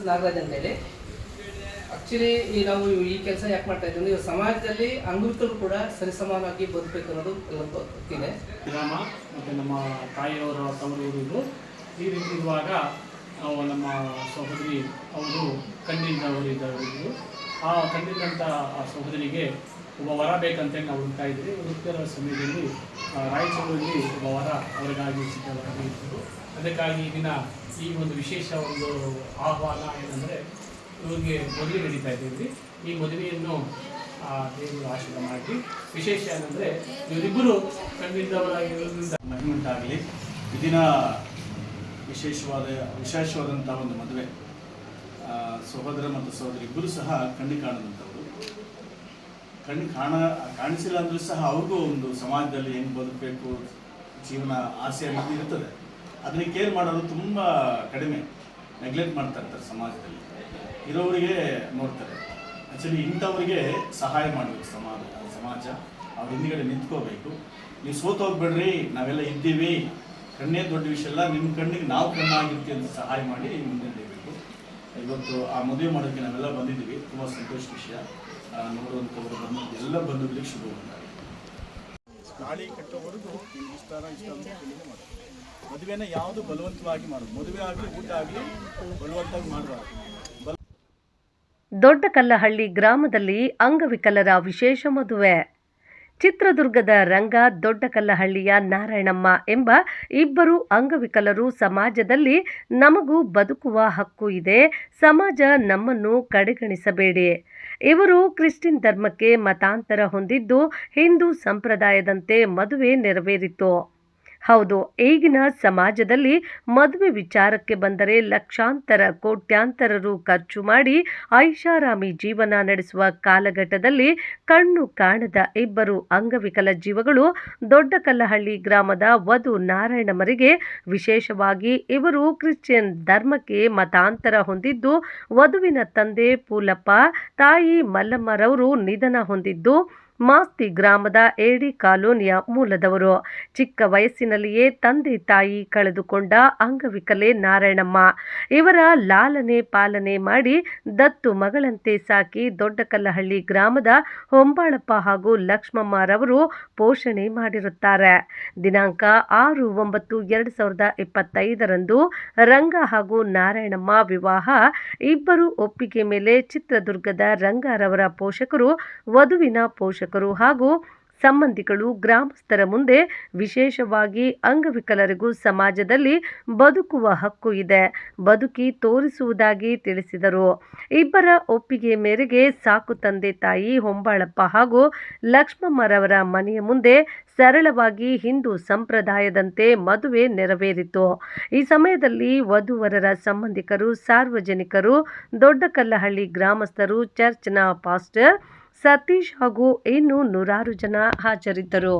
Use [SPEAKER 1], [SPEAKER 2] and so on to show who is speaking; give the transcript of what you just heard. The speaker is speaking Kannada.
[SPEAKER 1] ಹೆಸರು ನಾಗರಾಜ್ ಅಂತ ಹೇಳಿ. ಆಕ್ಚುಲಿ ನಾವು ಈ ಕೆಲಸ ಯಾಕೆ ಮಾಡ್ತಾ ಇದ್ದೀವಿ ಅಂದ್ರೆ ಸಮಾಜದಲ್ಲಿ ಅಂಗವಿಕಲರು ಕೂಡ ಸರಿಸಮಾನವಾಗಿ ಬದುಕಬೇಕು ಅನ್ನೋದು ಗೊತ್ತಿದೆ.
[SPEAKER 2] ಗ್ರಾಮ ಮತ್ತು ನಮ್ಮ ತಾಯಿಯವರ ತವರು ಈ ರೀತಿ ಇರುವಾಗ ನಾವು ನಮ್ಮ ಸಹೋದರಿ ಅವರು ಕಣ್ಣಿದ್ದವರಿದ್ದವರು ಆ ಕಣ್ಣಿದ್ದಂಥ ಆ ಸಹೋದರಿಗೆ ಒಬ್ಬ ವರ ಬೇಕಂತೇಳಿ ನಾವು ಹುಡುಕ್ತಾ ಇದ್ವಿ. ಹುಡುಕ್ತಿರೋ ಸಮಯದಲ್ಲಿ ರಾಯಚೂರಲ್ಲಿ ಒಬ್ಬ ವರ ಅವರಿಗಾಗಿ ಸಿದ್ಧವಾಗಿ ಇದ್ದರು. ಅದಕ್ಕಾಗಿ ಈ ಒಂದು ವಿಶೇಷ ಒಂದು ಆಹ್ವಾನ ಏನಂದರೆ ಇವ್ರಿಗೆ ಮದುವೆ ನಡೀತಾ ಇದ್ದೀವಿ. ಈ ಮದುವೆಯನ್ನು ದೇವರು ಆಶೀರ್ವಾದ ಮಾಡಿ ವಿಶೇಷ ಏನಂದರೆ ಇವರಿಬ್ಬರು ಕಣ್ಣಿದ್ದವರಾಗಿರೋದ್ರಿಂದ
[SPEAKER 3] ಮಹಿಮುಂಟಾಗಲಿ. ಇದೀನ ವಿಶೇಷವಾದಂಥ ಒಂದು ಮದುವೆ. ಸಹೋದರ ಮತ್ತು ಸಹೋದರಿ ಇಬ್ಬರು ಸಹ ಕಣ್ಣಿಗೆ ಕಾಣದಂಥವರು. ಕಣ್ಣಿಗೆ ಕಾಣಿಸಿಲ್ಲ ಅಂದರೂ ಸಹ ಅವ್ರಿಗೂ ಒಂದು ಸಮಾಜದಲ್ಲಿ ಹೆಂಗೆ ಬದುಕಬೇಕು, ಜೀವನ ಆಸೆ ಅನ್ನೋದು ಇರ್ತದೆ. ಅದನ್ನ ಕೇರ್ ಮಾಡೋದು ತುಂಬ ಕಡಿಮೆ, ನೆಗ್ಲೆಕ್ಟ್ ಮಾಡ್ತಾ ಇರ್ತಾರೆ. ಸಮಾಜದಲ್ಲಿ ಇರೋರಿಗೆ ನೋಡ್ತಾರೆ. ಆ್ಯಕ್ಚುಲಿ ಇಂಥವ್ರಿಗೆ ಸಹಾಯ ಮಾಡಬೇಕು ಸಮಾಜ. ಅವ್ರ ಹಿಂದ್ಗಡೆ ನಿಂತ್ಕೋಬೇಕು. ನೀವು ಸೋತೋಗ್ಬೇಡ್ರಿ, ನಾವೆಲ್ಲ ಇದ್ದೀವಿ, ಕಣ್ಣೇ ದೊಡ್ಡ ವಿಷಯ ಅಲ್ಲ, ನಿಮ್ಮ ಕಣ್ಣಿಗೆ ನಾವು ಕಣ್ಣಾಗಿರ್ತೀವಿ ಅಂತ ಸಹಾಯ ಮಾಡಿ ಮುಂದೆ ನಡೀಬೇಕು. ಇವತ್ತು ಆ ಮದುವೆ ಮಾಡೋಕ್ಕೆ ನಾವೆಲ್ಲ ಬಂದಿದ್ದೀವಿ. ತುಂಬ ಸಂತೋಷ ವಿಷಯ. ನೋಡುವಂಥವ್ರು ಎಲ್ಲ ಬಂಧುಗಳಿಗೆ ಶುಭ ಉಂಟಾಗಿ. ಗಾಳಿ ಕಟ್ಟೋವರೆಗೂ ಇಷ್ಟ ಮಾಡೋದು. ಮದುವೆನ ಯಾವುದು ಬಲವಂತವಾಗಿ ಮಾಡೋದು. ಮದುವೆ ಆಗಲಿ ಊಟ ಆಗಲಿ ಬಲವಂತವಾಗಿ ಮಾಡಬಾರ್ದು.
[SPEAKER 4] ದೊಡ್ಡಕಲ್ಲಹಳ್ಳಿ ಗ್ರಾಮದಲ್ಲಿ ಅಂಗವಿಕಲರ ವಿಶೇಷ ಮದುವೆ. ಚಿತ್ರದುರ್ಗದ ರಂಗ, ದೊಡ್ಡಕಲ್ಲಹಳ್ಳಿಯ ನಾರಾಯಣಮ್ಮ ಎಂಬ ಇಬ್ಬರು ಅಂಗವಿಕಲರು ಸಮಾಜದಲ್ಲಿ ನಮಗೂ ಬದುಕುವ ಹಕ್ಕು ಇದೆ, ಸಮಾಜ ನಮ್ಮನ್ನು ಕಡೆಗಣಿಸಬೇಡಿ. ಇವರು ಕ್ರಿಶ್ಚಿಯನ್ ಧರ್ಮಕ್ಕೆ ಮತಾಂತರ ಹೊಂದಿದ್ದು ಹಿಂದೂ ಸಂಪ್ರದಾಯದಂತೆ ಮದುವೆ ನೆರವೇರಿತು. ಹೌದು, ಈಗಿನ ಸಮಾಜದಲ್ಲಿ ಮದುವೆ ವಿಚಾರಕ್ಕೆ ಬಂದರೆ ಲಕ್ಷಾಂತರ ಕೋಟ್ಯಾಂತರ ರು ಖರ್ಚು ಮಾಡಿ ಐಷಾರಾಮಿ ಜೀವನ ನಡೆಸುವ ಕಾಲಘಟ್ಟದಲ್ಲಿ ಕಣ್ಣು ಕಾಣದ ಇಬ್ಬರು ಅಂಗವಿಕಲ ಜೀವಗಳು ದೊಡ್ಡಕಲ್ಲಹಳ್ಳಿ ಗ್ರಾಮದ ವಧು ನಾರಾಯಣಮ್ಮರಿಗೆ, ವಿಶೇಷವಾಗಿ ಇವರು ಕ್ರಿಶ್ಚಿಯನ್ ಧರ್ಮಕ್ಕೆ ಮತಾಂತರ ಹೊಂದಿದ್ದು, ವಧುವಿನ ತಂದೆ ಪೂಲಪ್ಪ, ತಾಯಿ ಮಲ್ಲಮ್ಮರವರು ನಿಧನ ಹೊಂದಿದ್ದು, ಮಾಸ್ತಿ ಗ್ರಾಮದ ಏಡಿ ಕಾಲೋನಿಯ ಮೂಲದವರು. ಚಿಕ್ಕ ವಯಸ್ಸಿನಲ್ಲಿಯೇ ತಂದೆ ತಾಯಿ ಕಳೆದುಕೊಂಡ ಅಂಗವಿಕಲೆ ನಾರಾಯಣಮ್ಮ. ಇವರ ಲಾಲನೆ ಪಾಲನೆ ಮಾಡಿ ದತ್ತು ಮಗಳಂತೆ ಸಾಕಿ ದೊಡ್ಡಕಲ್ಲಹಳ್ಳಿ ಗ್ರಾಮದ ಹೊಂಬಾಳಪ್ಪ ಹಾಗೂ ಲಕ್ಷ್ಮಮ್ಮರವರು ಪೋಷಣೆ ಮಾಡಿರುತ್ತಾರೆ. ದಿನಾಂಕ 6/9/2025 ರಂಗ ಹಾಗೂ ನಾರಾಯಣಮ್ಮ ವಿವಾಹ. ಇಬ್ಬರು ಒಪ್ಪಿಗೆ ಮೇಲೆ ಚಿತ್ರದುರ್ಗದ ರಂಗರವರ ಪೋಷಕರು, ವಧುವಿನ ಪೋಷಕರು ಹಾಗೂ ಸಂಬಂಧಿಗಳು ಗ್ರಾಮಸ್ಥರ ಮುಂದೆ ವಿಶೇಷವಾಗಿ ಅಂಗವಿಕಲರಿಗೂ ಸಮಾಜದಲ್ಲಿ ಬದುಕುವ ಹಕ್ಕು ಇದೆ, ಬದುಕಿ ತೋರಿಸುವುದಾಗಿ ತಿಳಿಸಿದರು. ಇಬ್ಬರ ಒಪ್ಪಿಗೆ ಮೇರೆಗೆ ಸಾಕು ತಂದೆ ತಾಯಿ ಹೊಂಬಾಳಪ್ಪ ಹಾಗೂ ಲಕ್ಷ್ಮಮ್ಮರವರ ಮನೆಯ ಮುಂದೆ ಸರಳವಾಗಿ ಹಿಂದೂ ಸಂಪ್ರದಾಯದಂತೆ ಮದುವೆ ನೆರವೇರಿತು. ಈ ಸಮಯದಲ್ಲಿ ವಧುವರರ ಸಂಬಂಧಿಕರು, ಸಾರ್ವಜನಿಕರು, ದೊಡ್ಡಕಲ್ಲಹಳ್ಳಿ ಗ್ರಾಮಸ್ಥರು, ಚರ್ಚ್ನ ಪಾಸ್ಟರ್ ಸತೀಶ್ ಹಾಗೂ ಇನ್ನೂ ನೂರಾರು ಜನ ಹಾಜರಿದ್ದರು.